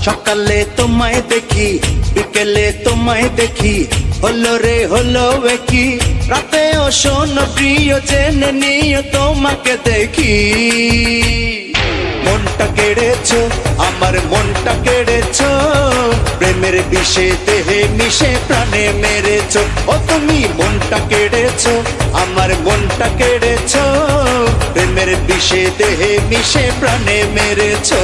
সকালে তোমায় দেখি বিকেলে তোমায় দেখি হলো রে হলো কি রাতেও শোনো প্রিয় জেনে নিও তোমাকে দেখি মনটা কেড়েছো আমার মনটা কেড়েছো প্রেমের বিষে দেহে মিশে প্রাণে মেরেছো ও তুমি মনটা কেড়েছো আমার মনটা কেড়েছো প্রেমের বিষে দেহে মিশে প্রাণে মেরেছো